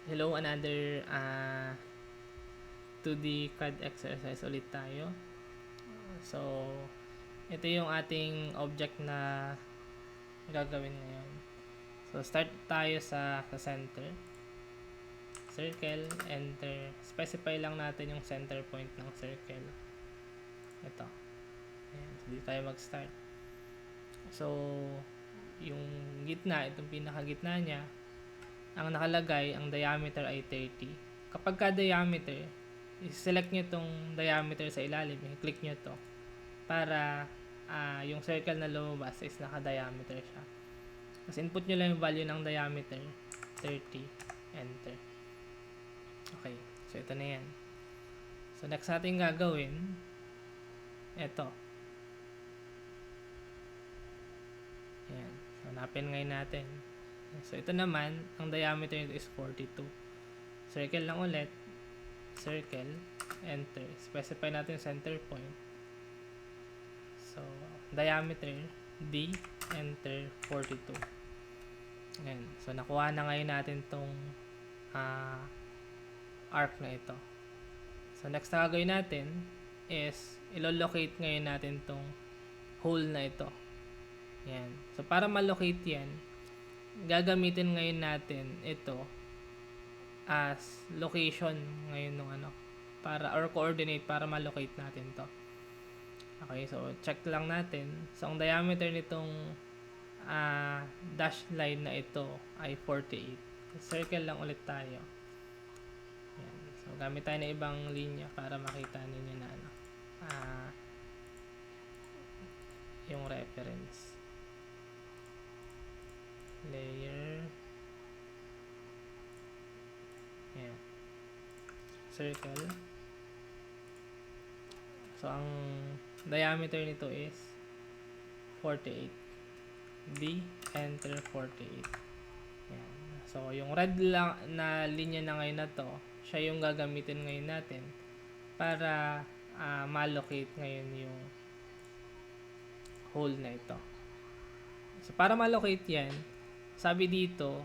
Hello, another 2D CAD exercise ulit tayo. So, ito yung ating object na gagawin ngayon. So, start tayo sa center. Circle, enter. Specify lang natin yung center point ng circle. Ito. Ayan, so dito tayo mag-start. So, yung gitna, itong pinaka-gitna niya, ang nakalagay, ang diameter ay 30. Kapag ka-diameter, i-select nyo itong diameter sa ilalim, i-click nyo to para yung circle na lumabas is naka-diameter siya. Tapos input nyo lang yung value ng diameter, 30, enter. Okay, so ito na yan. So next natin gagawin, ito. Ayan, so hanapin ngayon natin. So ito naman, ang diameter nito is 42. Circle lang ulit, circle, enter. Specify natin center point. So, diameter, D, enter, 42. Ayan. So, nakuha na ngayon natin tong arc na ito. So, next na gagawin natin is ilo-locate ngayon natin tong hole na ito. Ayan. So, para ma-locate yan, gagamitin ngayon natin ito as location ngayon ng para or coordinate para ma-locate natin to. Okay, so check lang natin. So ang diameter nitong dash line na ito ay 48. Circle lang ulit tayo. Ayan. So gamit tayo ng ibang linya para makita ninyo na yung reference. Layer. Ayan. Circle. So ang diameter nito is 48. D, enter, 48. Ayan. So yung red lang na linya na ngayon na to, siya yung gagamitin ngayon natin para ma-locate ngayon yung hole na ito. So para ma-locate yan, sabi dito,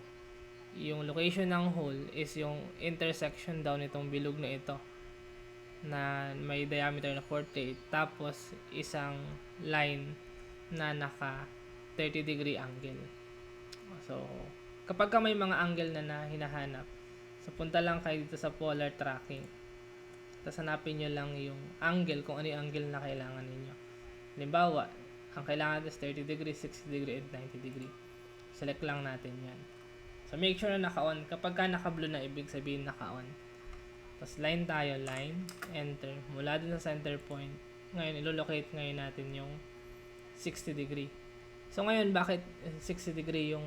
yung location ng hole is yung intersection daw nitong bilog na ito na may diameter na 48 tapos isang line na naka 30 degree angle. So kapag ka may mga angle na hinahanap, so punta lang kayo dito sa polar tracking, tapos hanapin nyo lang yung angle, kung ano yung angle na kailangan ninyo. Halimbawa, ang kailangan is 30 degree, 60 degree, and 90 degree. Select lang natin yan. So make sure na naka-on. Kapag ka naka-blue na, ibig sabihin naka-on. Tapos line tayo, line, enter. Mula dun sa center point, ngayon ilo-locate ngayon natin yung 60 degree. So ngayon, bakit 60 degree yung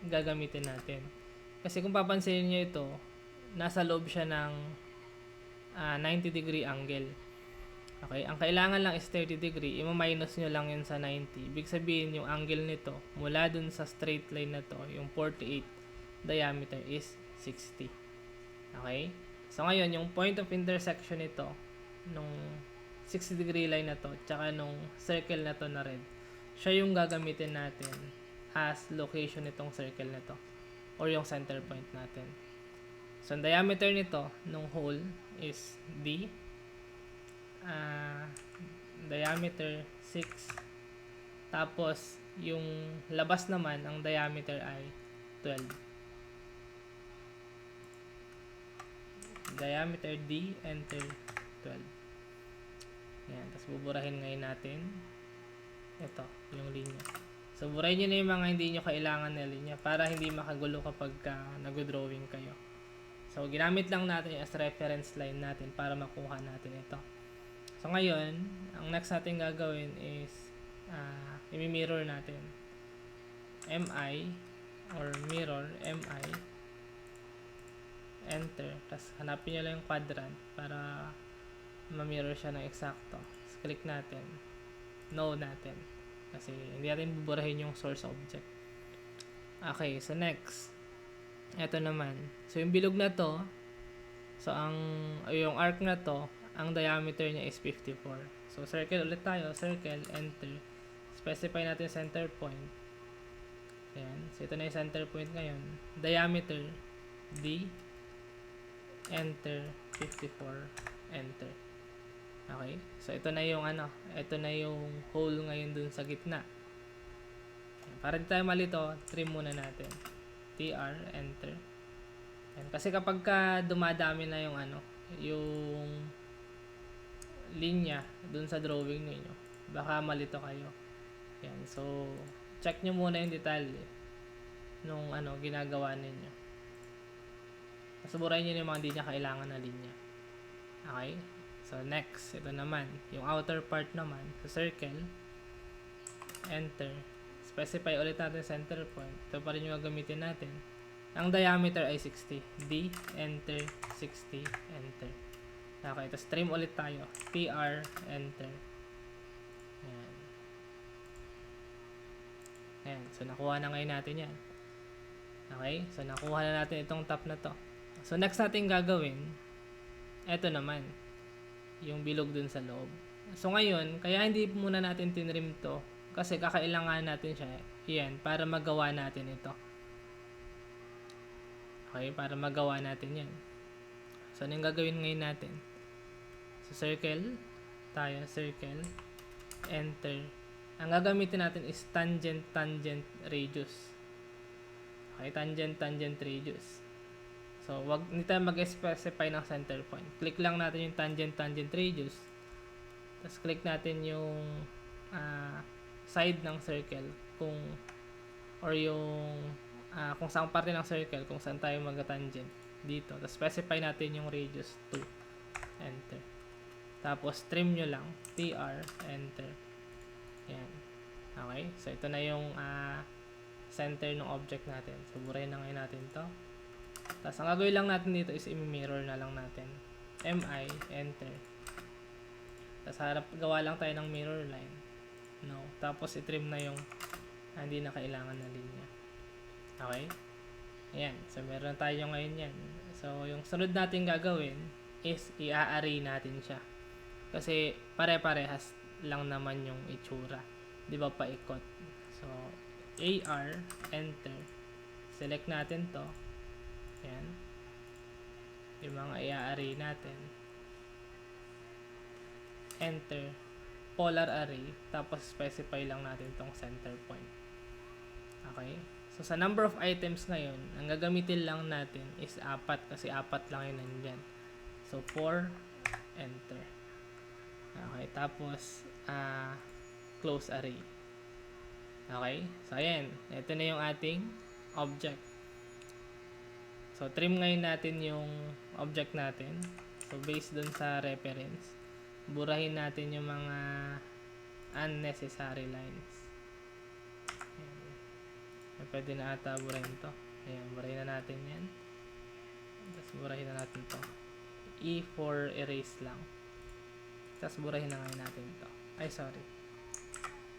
gagamitin natin? Kasi kung papansinin nyo ito, nasa loob siya ng 90 degree angle. Okay, ang kailangan lang is 30 degree, i-minus nyo lang yun sa 90. Ibig sabihin, yung angle nito, mula dun sa straight line na to, yung 48 diameter is 60. Okay? So ngayon, yung point of intersection nito, nung 60 degree line na to, tsaka nung circle na to na red, siya yung gagamitin natin as location nitong circle na to, or yung center point natin. So, ang diameter nito, nung hole, is D. Diameter 6. Tapos, yung labas naman, ang diameter ay 12. Diameter D, enter, 12. Yan. Tapos, buburahin ngayon natin. Ito, yung linya. So, burahin nyo na yung mga hindi nyo kailangan na linya para hindi makagulo kapag nag-drawing kayo. So, ginamit lang natin as reference line natin para makuha natin ito. So, ngayon, ang next natin gagawin is i-mirror natin. MI or mirror, MI, enter. Tapos, hanapin nyo lang yung quadrant para ma-mirror siya ng eksakto. Tapos, click natin. No natin. Kasi, hindi natin buburahin yung source object. Okay, so next. Ito naman. So, yung bilog na to, so, yung arc na to, ang diameter niya is 54. So, circle ulit tayo. Circle, enter. Specify natin center point. Ayan. So, ito na yung center point ngayon. Diameter, D, enter, 54, enter. Okay? So, ito na yung ito na yung hole ngayon dun sa gitna. Para di tayo malito, trim muna natin. TR, enter. Yan. Kasi kapag ka dumadami na yung yung linya dun sa drawing niyo, baka malito kayo. Yan. So, check nyo muna yung detalye nung ginagawa ninyo. Pasuburahin nyo yung mga di niya kailangan na linya. Okay? So, next, ito naman. Yung outer part naman, sa circle, enter. Specify ulit natin center point. Ito pa rin yung gagamitin natin. Ang diameter ay 60. D, enter, 60, enter. Okay, tapos trim ulit tayo. TR, enter. Ayan. Ayan, so nakuha na ngayon natin yan. Okay, so nakuha na natin itong top na to. So next natin gagawin, eto naman, yung bilog dun sa loob. So ngayon, kaya hindi muna natin tinrim to, kasi kakailangan natin siya, yan, para magawa natin ito. Okay, para magawa natin yan. So ano yung gagawin ngayon natin? So circle, tayo, circle, enter. Ang gagamitin natin is tangent, tangent, radius. Okay, tangent, tangent, radius. So, hindi tayo mag-specify ng center point. Click lang natin yung tangent, tangent, radius. Tapos, click natin yung side ng circle. Or yung kung saan parte ng circle, kung saan tayo mag-tangent. Dito. Tapos, specify natin yung radius 2. Enter. Tapos, trim nyo lang. TR, enter. Yan. Okay? So, ito na yung center ng object natin. So, burahin na ngayon natin to. Tapos, ang gagawin lang natin dito is i-mirror na lang natin. MI, enter. Tapos, gawa lang tayo ng mirror line. No. Tapos, i-trim na yung hindi na kailangan na linya. Okay? Ayan. So, meron tayo ngayon yan. So, yung sunod natin gagawin is i-array natin siya. Kasi, pare-parehas lang naman yung itsura. Di ba, paikot. So, AR, enter. Select natin to. Ayan. Yung mga i-array natin. Enter. Polar array. Tapos, specify lang natin tong center point. Okay? So, sa number of items ngayon, ang gagamitin lang natin is 4 kasi 4 lang yun nandyan. So, 4, enter. Okay? Tapos, close array. Okay? So, ayan. Ito na yung ating object. So, trim ngayon natin yung object natin. So, based dun sa reference, burahin natin yung mga unnecessary lines. Ayan. Pwede na ata burahin to. Ayan, burahin na natin yan. Tapos, burahin na natin to. E for erase lang. Tapos, burahin na ngayon natin to. Ay, sorry.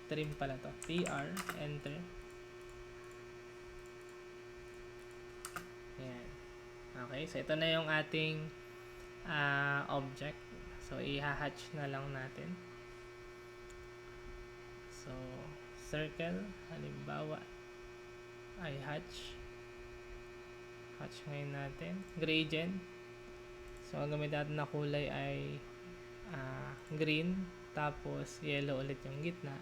Trim pala to. TR, enter. Ayan. Okay, so ito na yung ating object. So, i-hatch na lang natin. So, circle, halimbawa, ay hatch. Hatch ngayon natin. Gradient. So, ang gamit natin na kulay ay green. Tapos, yellow ulit yung gitna.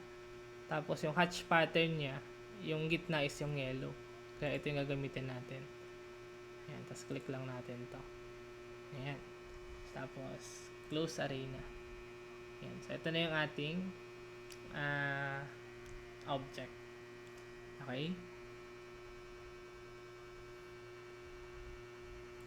Tapos, yung hatch pattern niya, yung gitna is yung yellow. Kaya ito yung gagamitin natin. Ayan, tapos click lang natin to. Ayan. Tapos, close array na. Ayan. So, ito na yung ating object. Okay?